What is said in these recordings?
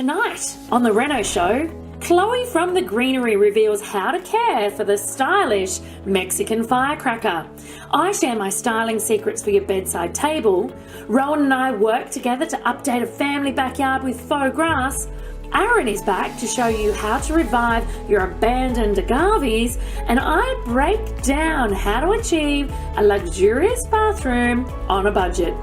Tonight on the Reno Show, Chloe from the Greenery reveals how to care for the stylish Mexican firecracker. I share my styling secrets for your bedside table. Rowan and I work together to update a family backyard with faux grass. Aaron is back to show you how to revive your abandoned agaves, and I break down how to achieve a luxurious bathroom on a budget.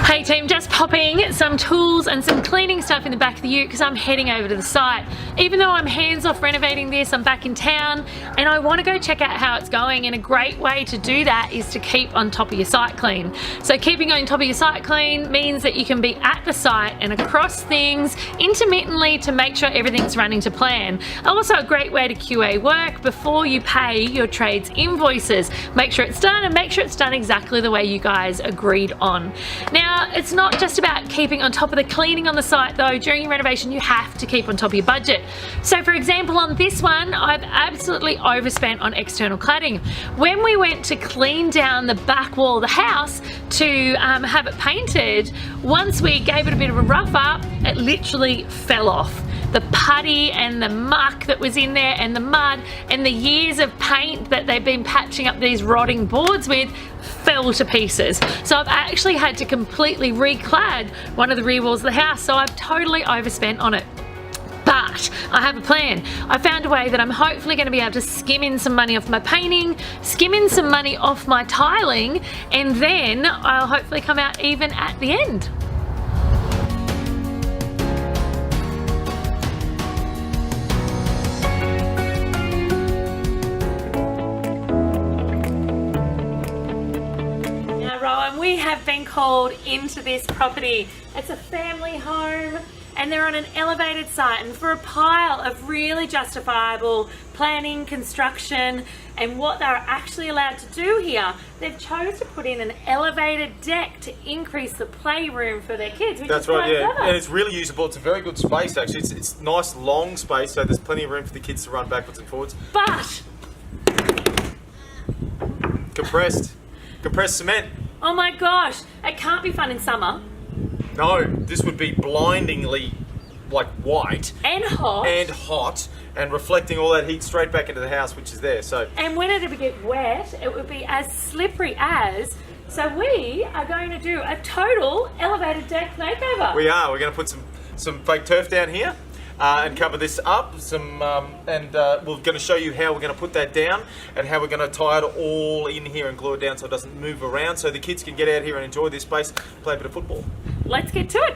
Hey team, just popping some tools and some cleaning stuff in the back of the ute because I'm heading over to the site. Even though I'm hands off renovating this, I'm back in town and I want to go check out how it's going, and a great way to do that is to keep on top of your site clean. So keeping on top of your site clean means that you can be at the site and across things intermittently to make sure everything's running to plan. Also a great way to QA work before you pay your trades invoices. Make sure it's done, and make sure it's done exactly the way you guys agreed on. Now, it's not just about keeping on top of the cleaning on the site though. During your renovation you have to keep on top of your budget. So for example, on this one I've absolutely overspent on external cladding. When we went to clean down the back wall of the house to have it painted, once we gave it a bit of a rough up, it literally fell off. The putty and the muck that was in there and the mud and the years of paint that they've been patching up these rotting boards with fell to pieces. So I've actually had to completely reclad one of the rear walls of the house, so I've totally overspent on it. But I have a plan. I found a way that I'm hopefully going to be able to skim in some money off my painting, skim in some money off my tiling, and then I'll hopefully come out even at the end. We have been called into this property. It's a family home and they're on an elevated site, and for a pile of really justifiable planning, construction and what they're actually allowed to do here, they've chose to put in an elevated deck to increase the playroom for their kids. That's right, yeah. And it's really usable. It's a very good space actually. It's nice long space, so there's plenty of room for the kids to run backwards and forwards. But compressed cement. Oh my gosh, it can't be fun in summer. No, this would be blindingly like white and hot and reflecting all that heat straight back into the house, which is there. So, and when it would get wet, it would be as slippery as. So we are going to do a total elevated deck makeover. We are. We're going to put some fake turf down here. And cover this up, we're going to show you how we're going to put that down and how we're going to tie it all in here and glue it down so it doesn't move around, so the kids can get out here and enjoy this space, play a bit of football. Let's get to it.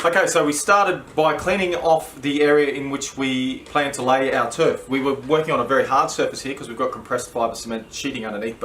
Okay, so we started by cleaning off the area in which we plan to lay our turf. We were working on a very hard surface here because we've got compressed fibre cement sheeting underneath,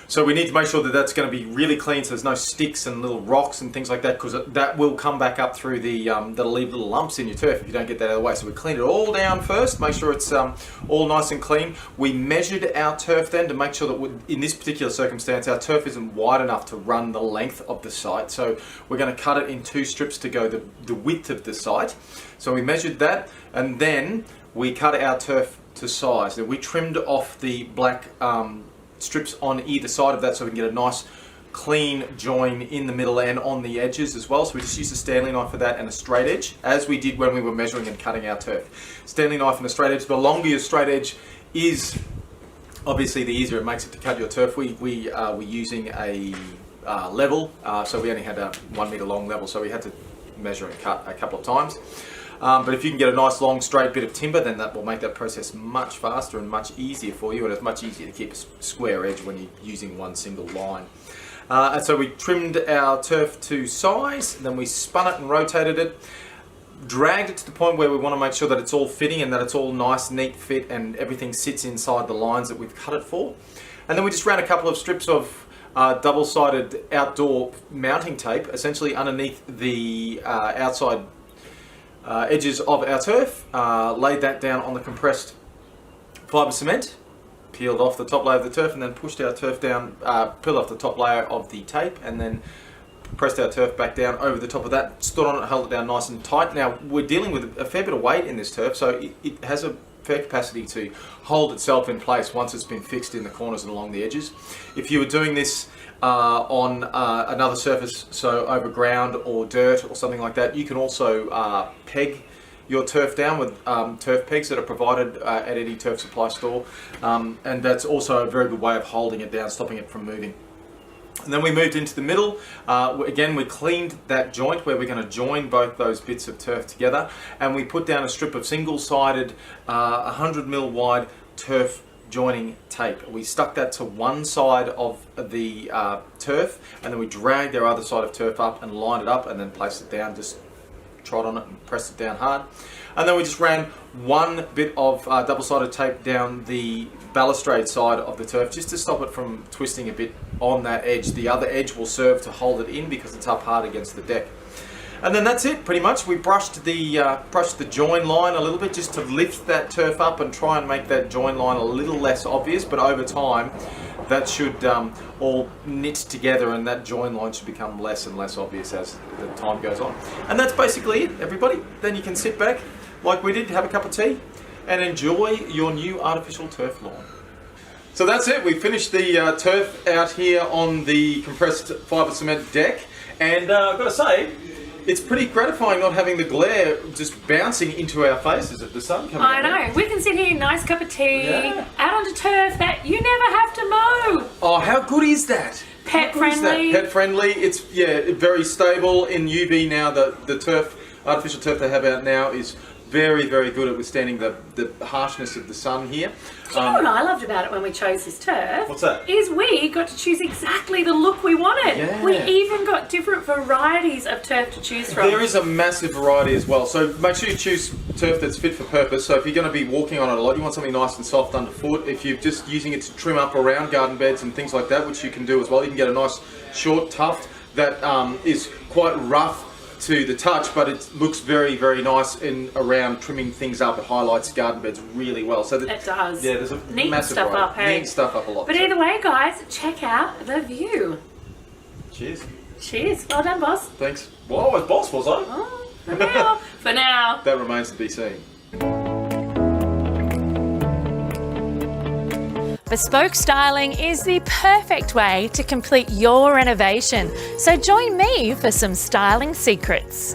so we need to make sure that that's going to be really clean so there's no sticks and little rocks and things like that, because that will come back up through the, that'll leave little lumps in your turf if you don't get that out of the way. So we clean it all down first, make sure it's all nice and clean. We measured our turf then to make sure that in this particular circumstance our turf isn't wide enough to run the length of the site. So we're going to cut it in 2 strips to go the width of the site. So we measured that, and then we cut our turf to size. And we trimmed off the black strips on either side of that so we can get a nice clean join in the middle and on the edges as well. So we just used a Stanley knife for that and a straight edge, as we did when we were measuring and cutting our turf. Stanley knife and a straight edge. The longer your straight edge is, obviously the easier it makes it to cut your turf. We were using a level, so we only had a 1 metre long level, so we had to measure and cut a couple of times. But if you can get a nice long straight bit of timber, then that will make that process much faster and much easier for you, and it's much easier to keep a square edge when you're using one single line. And so we trimmed our turf to size, then we spun it and rotated it, dragged it to the point where we want to make sure that it's all fitting and that it's all nice, neat fit and everything sits inside the lines that we've cut it for. And then we just ran a couple of strips of double-sided outdoor mounting tape, essentially underneath the outside edges of our turf, laid that down on the compressed fibre cement, peeled off the top layer of the turf, and then pushed our turf down, peeled off the top layer of the tape, and then pressed our turf back down over the top of that, stood on it, held it down nice and tight. Now, we're dealing with a fair bit of weight in this turf, so it has a fair capacity to hold itself in place once it's been fixed in the corners and along the edges. If you were doing this on another surface, so over ground or dirt or something like that, you can also peg your turf down with turf pegs that are provided at any turf supply store, and that's also a very good way of holding it down, stopping it from moving. And then we moved into the middle. Again, we cleaned that joint where we're going to join both those bits of turf together, and we put down a strip of single-sided 100mm wide turf joining tape. We stuck that to one side of the turf, and then we dragged our other side of turf up and lined it up, and then placed it down, just trod on it and pressed it down hard. And then we just ran one bit of double-sided tape down the balustrade side of the turf, just to stop it from twisting a bit on that edge. The other edge will serve to hold it in because it's up hard against the deck. And then that's it, pretty much. We brushed the join line a little bit just to lift that turf up and try and make that join line a little less obvious, but over time that should all knit together, and that join line should become less and less obvious as the time goes on. And that's basically it, everybody. Then you can sit back like we did, have a cup of tea, and enjoy your new artificial turf lawn. So that's it. We finished the turf out here on the compressed fibre cement deck, and I've got to say, it's pretty gratifying not having the glare just bouncing into our faces of the sun coming out. I know. We can sit here, nice cup of tea, out onto turf that you never have to mow. Oh, how good is that? Pet friendly. Pet friendly. It's very stable in UV now. The turf, artificial turf they have out now is very, very good at withstanding the harshness of the sun here. Do you know what I loved about it when we chose this turf? What's that? Is we got to choose exactly the look we wanted. Yeah. We even got different varieties of turf to choose from. There is a massive variety as well. So make sure you choose turf that's fit for purpose. So if you're going to be walking on it a lot, you want something nice and soft underfoot. If you're just using it to trim up around garden beds and things like that, which you can do as well, you can get a nice short tuft that is quite rough to the touch, but it looks very, very nice in around trimming things up. It highlights garden beds really well. So it does. Yeah, there's a neat massive stuff variety. up, hey? Neat stuff up a lot. But either way, guys, check out the view. Cheers. Cheers. Well done, boss. Thanks. Well, I was boss, was I? Oh, for now. For now. That remains to be seen. Bespoke styling is the perfect way to complete your renovation. So join me for some styling secrets.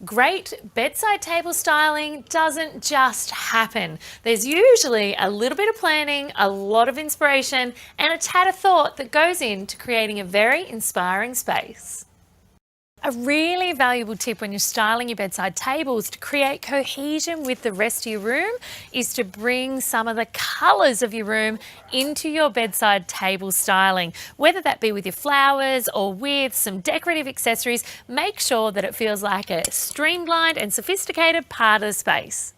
Great bedside table styling doesn't just happen. There's usually a little bit of planning, a lot of inspiration, and a tad of thought that goes into creating a very inspiring space. A really valuable tip when you're styling your bedside tables to create cohesion with the rest of your room is to bring some of the colours of your room into your bedside table styling. Whether that be with your flowers or with some decorative accessories, make sure that it feels like a streamlined and sophisticated part of the space.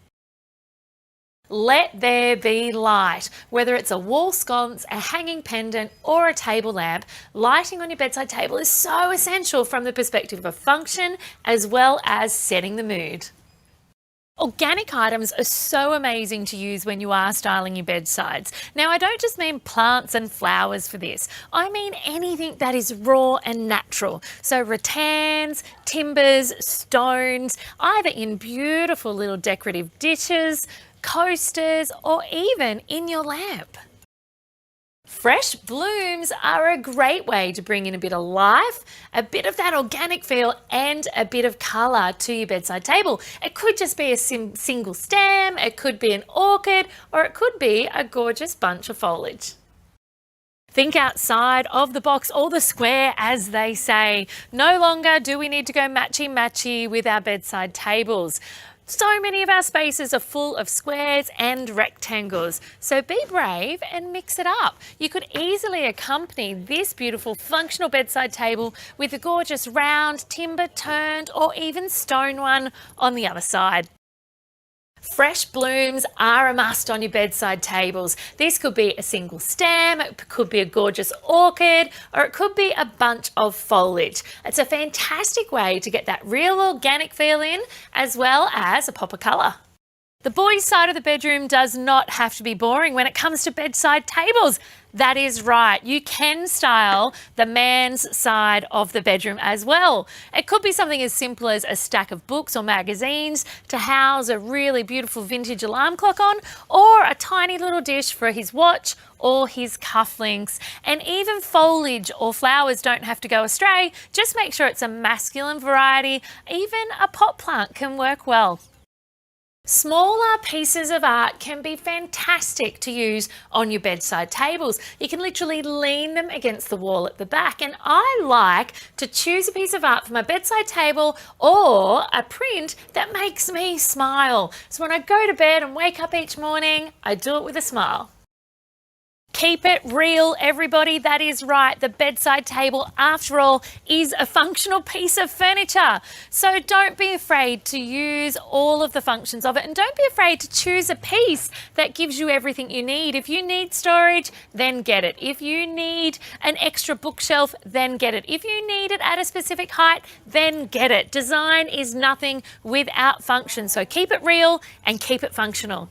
Let there be light. Whether it's a wall sconce, a hanging pendant, or a table lamp, lighting on your bedside table is so essential from the perspective of function as well as setting the mood. Organic items are so amazing to use when you are styling your bedsides. Now, I don't just mean plants and flowers for this. I mean anything that is raw and natural. So rattans, timbers, stones, either in beautiful little decorative dishes, coasters, or even in your lamp. Fresh blooms are a great way to bring in a bit of life, a bit of that organic feel, and a bit of colour to your bedside table. It could just be a single stem, it could be an orchid, or it could be a gorgeous bunch of foliage. Think outside of the box or the square, as they say. No longer do we need to go matchy-matchy with our bedside tables. So many of our spaces are full of squares and rectangles, so be brave and mix it up. You could easily accompany this beautiful functional bedside table with a gorgeous round, timber turned or even stone one on the other side. Fresh blooms are a must on your bedside tables. This could be a single stem, it could be a gorgeous orchid, or it could be a bunch of foliage. It's a fantastic way to get that real organic feel in, as well as a pop of colour. The boys' side of the bedroom does not have to be boring when it comes to bedside tables. That is right. You can style the man's side of the bedroom as well. It could be something as simple as a stack of books or magazines to house a really beautiful vintage alarm clock on, or a tiny little dish for his watch or his cufflinks. And even foliage or flowers don't have to go astray. Just make sure it's a masculine variety. Even a pot plant can work well. Smaller pieces of art can be fantastic to use on your bedside tables. You can literally lean them against the wall at the back, and I like to choose a piece of art for my bedside table or a print that makes me smile. So when I go to bed and wake up each morning, I do it with a smile. Keep it real, everybody. That is right. The bedside table, after all, is a functional piece of furniture. So don't be afraid to use all of the functions of it, and don't be afraid to choose a piece that gives you everything you need. If you need storage, then get it. If you need an extra bookshelf, then get it. If you need it at a specific height, then get it. Design is nothing without function. So keep it real and keep it functional.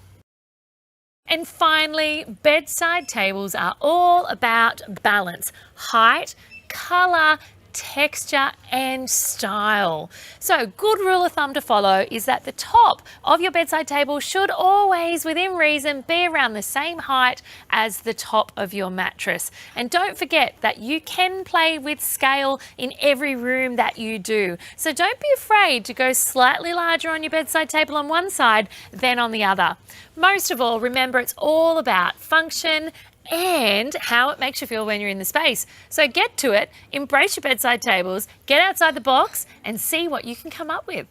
And finally, bedside tables are all about balance, height, colour, texture and style. So good rule of thumb to follow is that the top of your bedside table should always, within reason, be around the same height as the top of your mattress. And don't forget that you can play with scale in every room that you do. So don't be afraid to go slightly larger on your bedside table on one side than on the other. Most of all, remember it's all about function and how it makes you feel when you're in the space. So get to it, embrace your bedside tables, get outside the box and see what you can come up with.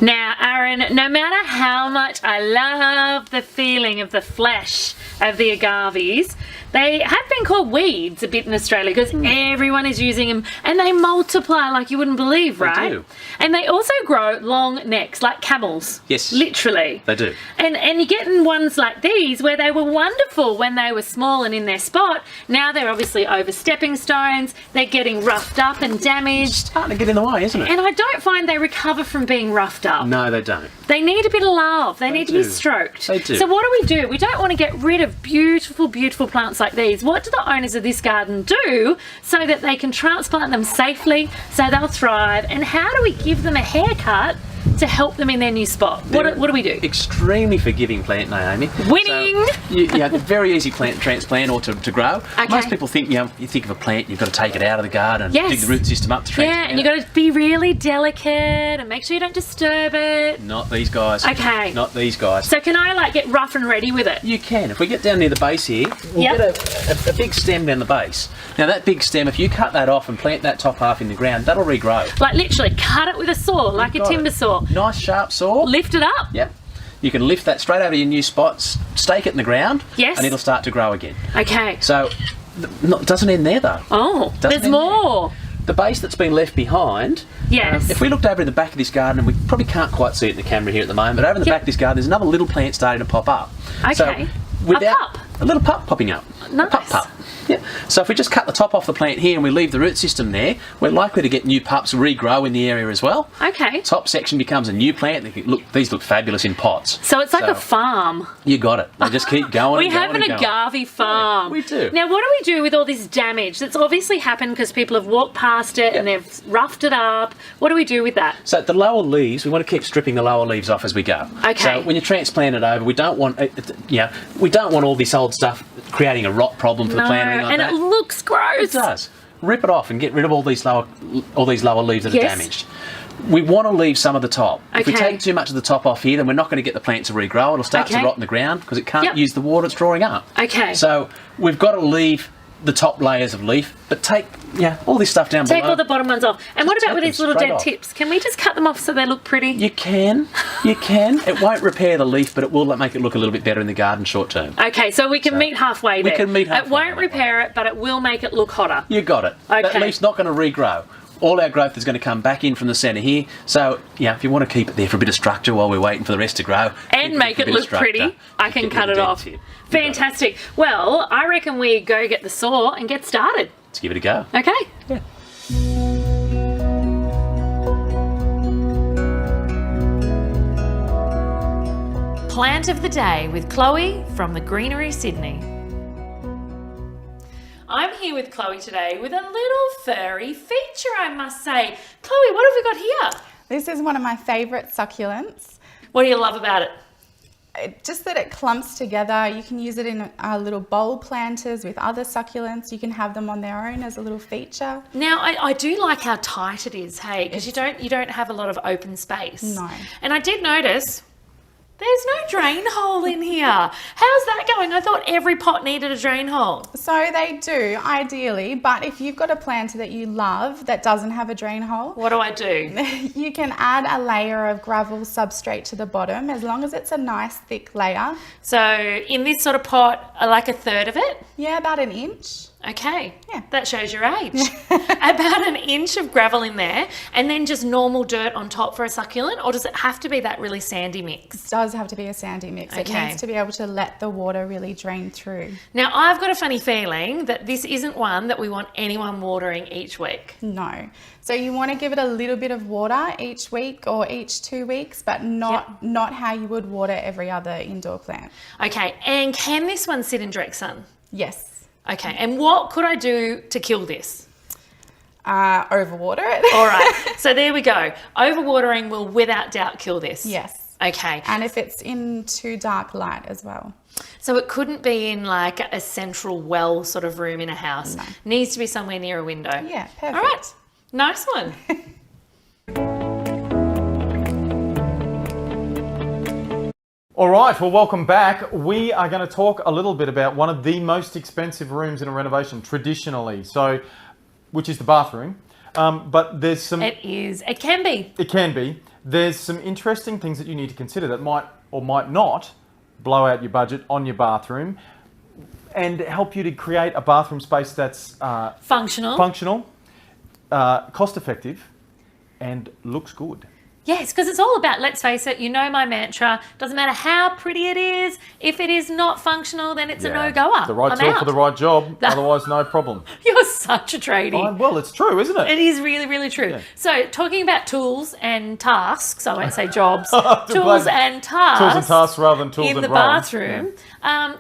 Now, Aaron, no matter how much I love the feeling of the flesh of the agaves, they have been called weeds a bit in Australia because everyone is using them and they multiply like you wouldn't believe, right? They do. And they also grow long necks like camels. Yes. Literally. They do. And you're getting ones like these where they were wonderful when they were small and in their spot. Now they're obviously over stepping stones. They're getting roughed up and damaged. Starting to get in the way, isn't it? And I don't find they recover from being roughed up. No, they don't. They need a bit of love. They need to be stroked. They do. So what do? We don't want to get rid of beautiful, beautiful plants like these. What do the owners of this garden do so that they can transplant them safely so they'll thrive? And how do we give them a haircut to help them in their new spot? What do we do? Extremely forgiving plant, Naomi. Winning! So, very easy plant to transplant or to grow. Okay. Most people think, you think of a plant, you've got to take it out of the garden, Yes. dig the root system up to transplant. Yeah, and you've got to be really delicate and make sure you don't disturb it. Not these guys. Okay. Not these guys. So can I get rough and ready with it? You can. If we get down near the base here, we'll get a big stem down the base. Now that big stem, if you cut that off and plant that top half in the ground, that'll regrow. Like literally cut it with a saw, like a timber saw. Nice sharp saw. Lift it up. Yep. You can lift that straight over your new spots, stake it in the ground, Yes. and it'll start to grow again. Okay. So, it doesn't end there though. Oh, Doesn't there's end more. there. The base that's been left behind, Yes. if we looked over in the back of this garden, and we probably can't quite see it in the camera here at the moment, but over in the back of this garden there's another little plant starting to pop up. Okay. So, A pup? A little pup popping up. Nice. A pup. Yeah. So if we just cut the top off the plant here and we leave the root system there, we're likely to get new pups regrow in the area as well. Okay. Top section becomes a new plant. These look fabulous in pots. So it's like a farm. You got it. They just keep going. We and have going an and going. agave farm. Yeah, we do. Now, what do we do with all this damage that's obviously happened because people have walked past it and they've roughed it up? What do we do with that? So the lower leaves, we want to keep stripping the lower leaves off as we go. Okay. So when you transplant it over, we don't want we don't want all this old stuff creating a rot problem for the plant or anything like and that. it looks gross. It does. Rip it off and get rid of all these lower leaves that are Yes. damaged. We want to leave some of the top. If we Okay. take too much of the top off here, then we're not going to get the plant to regrow. It'll start to Okay. rot in the ground because it can't Yep. use the water it's drawing up. Okay. So we've got to leave the top layers of leaf, but take all this stuff down Take below. all the bottom ones off. And what Just about with take these them little straight dead off. tips? Can we just cut them off so they look pretty? You can. It won't repair the leaf, but it will make it look a little bit better in the garden short term. Okay, so we can meet halfway there. We can meet halfway. It won't repair it, but it will make it look hotter. You got it. That Okay. leaf's not going to regrow. all our growth is going to come back in from the centre here. So, yeah, if you want to keep it there for a bit of structure while we're waiting for the rest to grow. And make it look pretty, I can cut it off. Fantastic. Well, I reckon we go get the saw and get started. Let's give it a go. Okay. Yeah. Plant of the day with Chloe from the Greenery, Sydney. I'm here with Chloe today with a little furry feature, I must say. Chloe, what have we got here? This is one of my favourite succulents. What do you love about it? Just that it clumps together. You can use it in little bowl planters with other succulents. You can have them on their own as a little feature. Now, I do like how tight it is, hey, because you don't have a lot of open space. No. And I did notice there's no drain hole in here. How's that going? I thought every pot needed a drain hole. So they do, ideally, but if you've got a planter that you love that doesn't have a drain hole, What do I do? you can add a layer of gravel substrate to the bottom, as long as it's a nice thick layer. So in this sort of pot, like a third of it? Yeah, about an inch. Okay, Yeah. that shows your age. About an inch of gravel in there, and then just normal dirt on top for a succulent, or does it have to be that really sandy mix? It does have to be a sandy mix. It Okay. needs to be able to let the water really drain through. Now, I've got a funny feeling that this isn't one that we want anyone watering each week. No. So you want to give it a little bit of water each week or each 2 weeks, but not how you would water every other indoor plant. Okay, and can this one sit in direct sun? Yes. Okay, and what could I do to kill this? Overwater it. All right, so there we go. Overwatering will without doubt kill this. Yes. Okay, And if it's in too dark light as well. so it couldn't be in like a central well sort of room in a house. No. Needs to be somewhere near a window. Yeah, perfect. All right, nice one. All right, well, welcome back. We are going to talk a little bit about one of the most expensive rooms in a renovation traditionally, which is the bathroom. But there's some... It is. It can be. It can be. There's some interesting things that you need to consider that might or might not blow out your budget on your bathroom and help you to create a bathroom space that's Functional. cost effective, and looks good. Yes, because it's all about, let's face it, you know my mantra, doesn't matter how pretty it is, if it is not functional, then it's a no-goer. The right I'm tool out. for the right job, otherwise no problem. You're such a tradie. Well, it's true, isn't it? It is really, really true. Yeah. So, talking about tools and tasks, I won't say jobs, Glad- tools and tasks. Tools and tasks rather than tools in and the rounds. bathroom.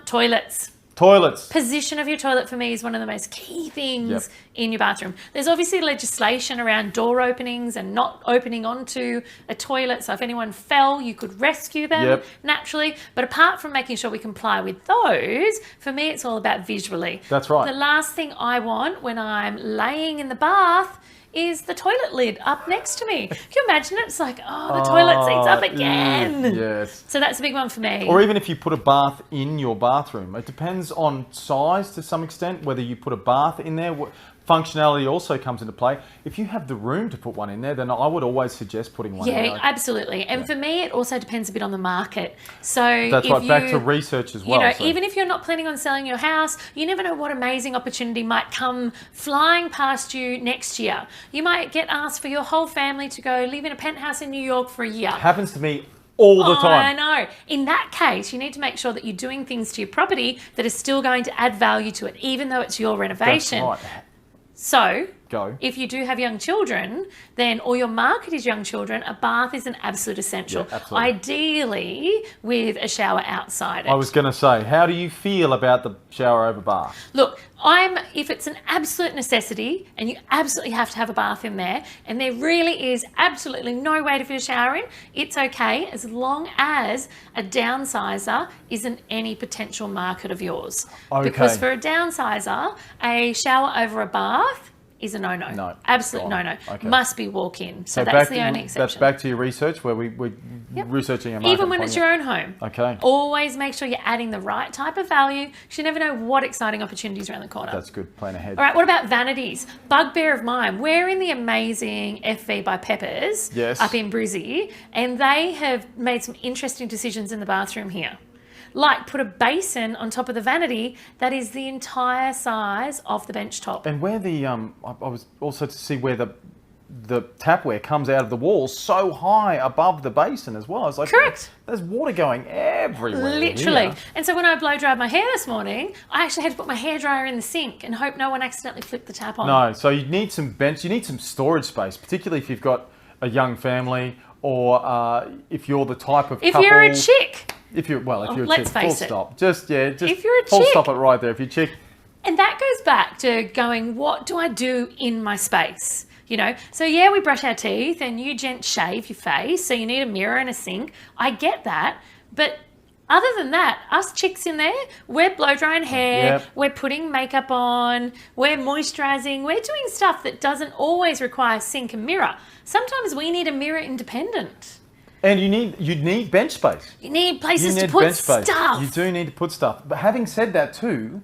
Toilets. Toilets. Position of your toilet for me is one of the most key things Yep. in your bathroom. There's obviously legislation around door openings and not opening onto a toilet. So if anyone fell, you could rescue them Yep. naturally. But apart from making sure we comply with those, for me, it's all about visually. That's right. The last thing I want when I'm laying in the bath is the toilet lid up next to me. Can you imagine it? It's like, oh, the toilet seat's up again. Yes. So that's a big one for me. Or even if you put a bath in your bathroom. It depends on size to some extent, whether you put a bath in there. Functionality also comes into play. If you have the room to put one in there, then I would always suggest putting one in there. Yeah, absolutely. And for me, it also depends a bit on the market. So That's if right, you, back to research as well. You know, so- even if you're not planning on selling your house, you never know what amazing opportunity might come flying past you next year. You might get asked for your whole family to go live in a penthouse in New York for a year. happens to me all the time. I know. In that case, you need to make sure that you're doing things to your property that are still going to add value to it, even though it's your That's renovation. right. So, Go. if you do have young children, then, or your market is young children, a bath is an absolute essential. Yeah, absolutely. Ideally, with a shower outside it. I was going to say, how do you feel about the shower over bath? Look, if it's an absolute necessity and you absolutely have to have a bath in there and there really is absolutely no way to fit a shower in, it's okay as long as a downsizer isn't any potential market of yours. Okay. Because for a downsizer, a shower over a bath is a no-no. No. Absolute Gone. no-no. Okay. Must be walk-in. So back that's the to- only exception. That's back to your research where we're researching our market. Even when and it's finding your own home. Okay. Always make sure you're adding the right type of value because you never know what exciting opportunities are around the corner. That's good. Plan ahead. All right, what about vanities? Bugbear of mine. We're in the amazing FV by Peppers Yes. up in Brizzy, and they have made some interesting decisions in the bathroom here. Like put a basin on top of the vanity that is the entire size of the bench top. And where the I was also to see where the the tapware comes out of the walls so high above the basin as well. It's like, Correct. There's water going everywhere. Literally. Here. And so when I blow dried my hair this morning, I actually had to put my hairdryer in the sink and hope no one accidentally flipped the tap on. No, so you need some bench, you need some storage space, particularly if you've got a young family or if you're the type of If couple... you're a chick. If you're a let's chick, full face it. stop. Just If you're a full chick. stop it right there. If you're a chick... And that goes back to going, what do I do in my space? You know, so yeah, we brush our teeth and you gents shave your face, so you need a mirror and a sink. I get that, but other than that, us chicks in there, we're blow drying hair, Yep. we're putting makeup on, we're moisturising, we're doing stuff that doesn't always require sink and mirror. Sometimes we need a mirror independent. And you need bench space. You need places You to need put bench space. stuff. You do need to put stuff. But having said that too,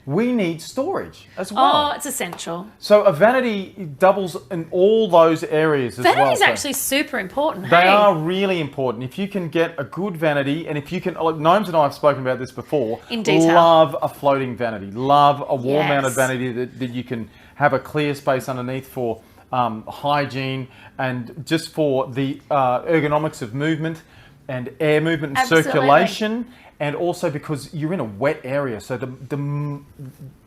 we need storage as well. Oh, it's essential. So a vanity doubles in all those areas as well. Vanity's So actually super important. they hey? are really important. If you can get a good vanity, and if you can, like Gnomes and I have spoken about this before, In detail. love a floating vanity. Love a wall-mounted Yes. vanity that you can have a clear space underneath for hygiene and just for the ergonomics of movement and air movement and Absolutely. circulation. And also because you're in a wet area, so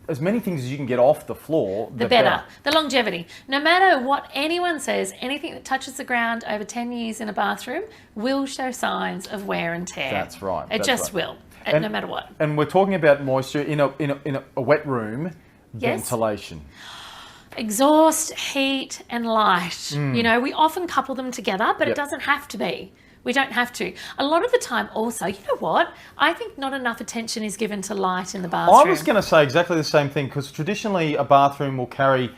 as many things as you can get off the floor, the better. The longevity. No matter what anyone says, anything that touches the ground over 10 years in a bathroom will show signs of wear and tear. That's right. It that's just right. will, And- no matter what. And we're talking about moisture in a wet room, Yes. ventilation. Exhaust, heat, and light. Mm. You know, we often couple them together, but Yep. it doesn't have to be. We don't have to. A lot of the time also, you know what? I think not enough attention is given to light in the bathroom. I was going to say exactly the same thing because traditionally a bathroom will carry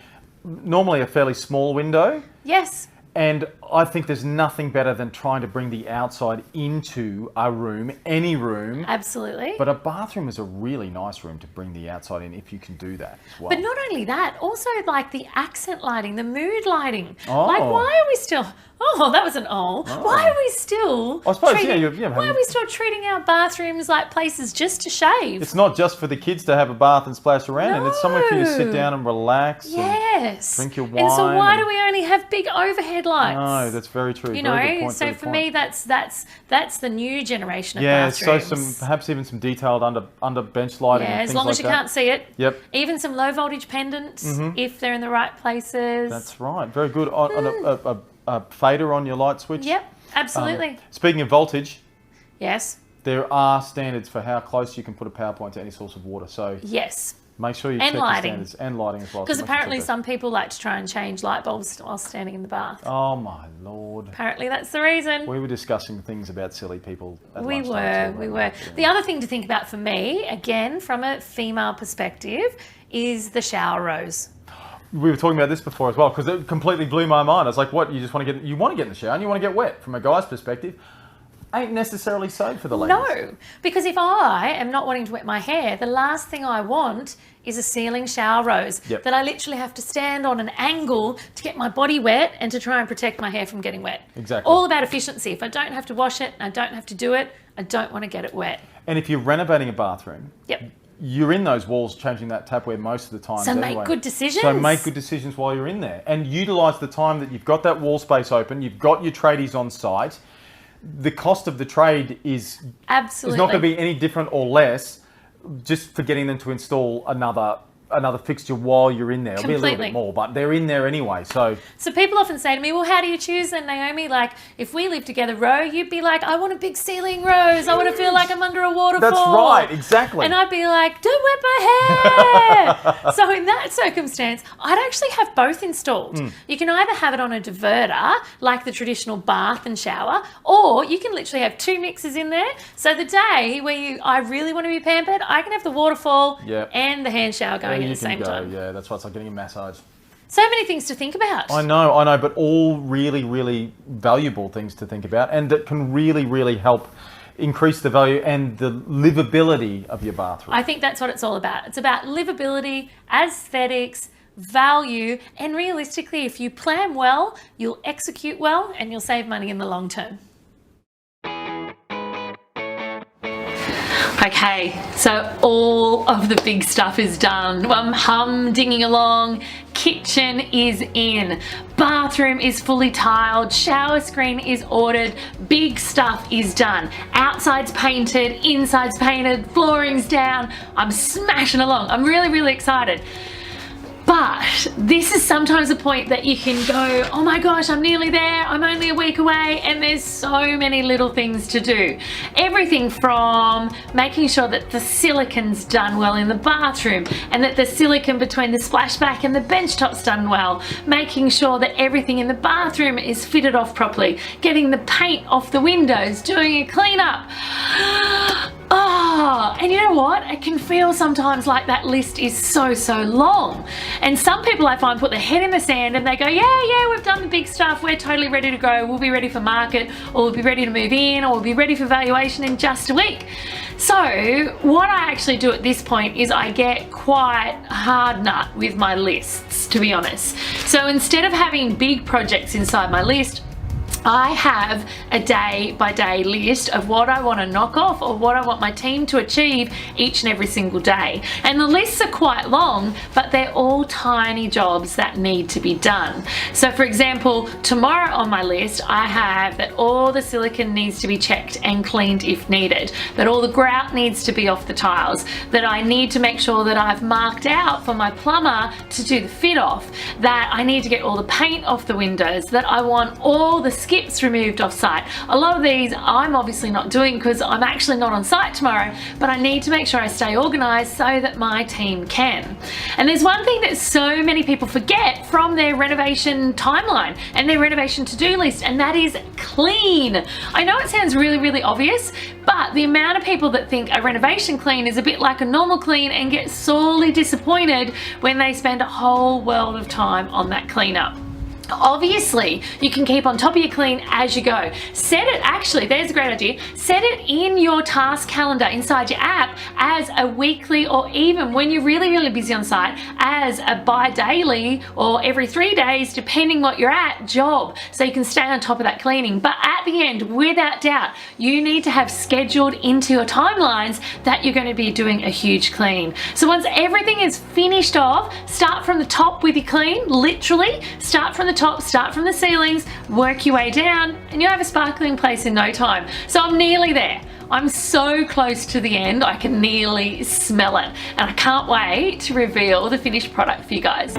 normally a fairly small window. Yes. And I think there's nothing better than trying to bring the outside into a room, any room. Absolutely. But a bathroom is a really nice room to bring the outside in if you can do that as well. But not only that, also like the accent lighting, the mood lighting. Oh. Like, why are we still... Oh, that was an oh. Why are we still... I suppose, treating, yeah, why are we still treating our bathrooms like places just to shave? It's not just for the kids to have a bath and splash around in. It's somewhere for you to sit No. down and relax Yes. and drink your And so wine why and- do we only have big overhead lights? No, that's very true. You Very good know, point, so very for good me, point. that's the new generation of Yeah, so bathrooms. perhaps even some detailed under bench lighting. Yeah, and as things long like as you that. can't see it. Yep, Even some low voltage pendants if they're in the right places. that's right. Very good. On a fader on your light switch. Yep, absolutely. Speaking of voltage, Yes. there are standards for how close you can put a power point to any source of water. So Yes. make sure you And check lighting. the standards and lighting as well. Because So make apparently sure some people like to try and change light bulbs while standing in the bath. Oh my lord. Apparently that's the reason. We were discussing things about silly people at We lunchtime too, were. weren't The other thing to think about for me, again, from a female perspective, is the shower rose. We were talking about this before as well because it completely blew my mind. I was like, "What? You just want to get in the shower and you want to get wet?" From a guy's perspective, ain't necessarily so for the ladies. No, because if I am not wanting to wet my hair, the last thing I want is a ceiling shower rose Yep. that I literally have to stand on an angle to get my body wet and to try and protect my hair from getting wet. Exactly. All about efficiency. If I don't have to wash it and I don't have to do it, I don't want to get it wet. And if you're renovating a bathroom, Yep. you're in those walls changing that tapware most of the time. So make good decisions. So make good decisions while you're in there and utilise the time that you've got that wall space open, you've got your tradies on site. The cost of the trade is Absolutely. not going to be any different or less just for getting them to install another fixture while you're in there. It'll be a little Completely. bit more, but they're in there anyway. So people often say to me, well, how do you choose? And Naomi, like, if we lived together, Ro, you'd be like, I want a big ceiling rose. I want to feel like I'm under a waterfall. that's right, exactly. And I'd be like, don't wet my hair. So in that circumstance, I'd actually have both installed. You can either have it on a diverter, like the traditional bath and shower, or you can literally have two mixers in there. So the day where I really want to be pampered, I can have the waterfall Yep. and the hand shower going you at the same can go. time. Yeah, that's right. It's like getting a massage. So many things to think about. I know, but all really, really valuable things to think about and that can really, really help increase the value and the livability of your bathroom. I think that's what it's all about. It's about livability, aesthetics, value, and realistically, if you plan well, you'll execute well and you'll save money in the long term. Okay, so all of the big stuff is done. I'm humdinging along. Kitchen is in. Bathroom is fully tiled. Shower screen is ordered. Big stuff is done. Outside's painted, inside's painted, flooring's down. I'm smashing along. I'm really, really excited. But this is sometimes a point that you can go, oh my gosh, I'm nearly there, I'm only a week away, and there's so many little things to do. Everything from making sure that the silicon's done well in the bathroom, and that the silicone between the splashback and the bench top's done well, making sure that everything in the bathroom is fitted off properly, getting the paint off the windows, doing a cleanup. Oh, and you know what? It can feel sometimes like that list is so long. And some people I find put their head in the sand and they go, yeah, we've done the big stuff. We're totally ready to go. We'll be ready for market, or we'll be ready to move in, or we'll be ready for valuation in just a week. So what I actually do at this point is I get quite hard nut with my lists, to be honest. So instead of having big projects inside my list, I have a day-by-day list of what I want to knock off or what I want my team to achieve each and every single day. And the lists are quite long, but they're all tiny jobs that need to be done. So for example, tomorrow on my list, I have that all the silicone needs to be checked and cleaned if needed, that all the grout needs to be off the tiles, that I need to make sure that I've marked out for my plumber to do the fit off, that I need to get all the paint off the windows, that I want all the skips removed off site. A lot of these I'm obviously not doing because I'm actually not on site tomorrow, but I need to make sure I stay organized so that my team can. And there's one thing that so many people forget from their renovation timeline and their renovation to-do list, and that is clean. I know it sounds really obvious, but the amount of people that think a renovation clean is a bit like a normal clean and get sorely disappointed when they spend a whole world of time on that cleanup. Obviously, you can keep on top of your clean as you go. Set it, actually, there's a great idea, set it in your task calendar inside your app as a weekly, or even when you're really busy on site, as a bi-daily or every 3 days, depending what you're at, job, so you can stay on top of that cleaning. But at the end, without doubt, you need to have scheduled into your timelines that you're going to be doing a huge clean. So once everything is finished off, start from the top with your clean, literally, start from the top, start from the ceilings, work your way down, and you have a sparkling place in no time. So I'm nearly there. I'm so close to the end, I can nearly smell it, and I can't wait to reveal the finished product for you guys.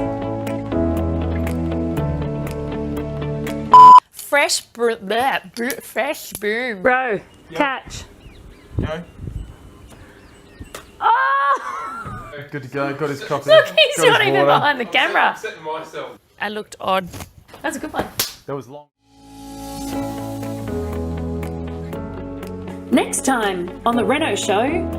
Fresh boom. Bro, yep. Catch. Go. Oh! Good to go, got his coffee. Look, he's not even behind the camera. I'm upsetting myself. I looked odd. That's a good one. That was long. Next time on the Reno Show,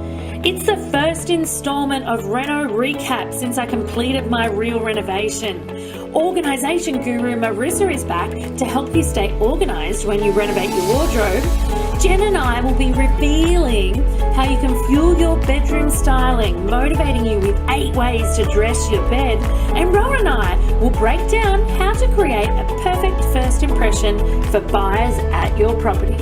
it's the first installment of Reno Recap since I completed my real renovation. Organisation guru Marissa is back to help you stay organised when you renovate your wardrobe. Jen and I will be revealing how you can fuel your bedroom styling, motivating you with 8 ways to dress your bed. And Rowan and I will break down how to create a perfect first impression for buyers at your property.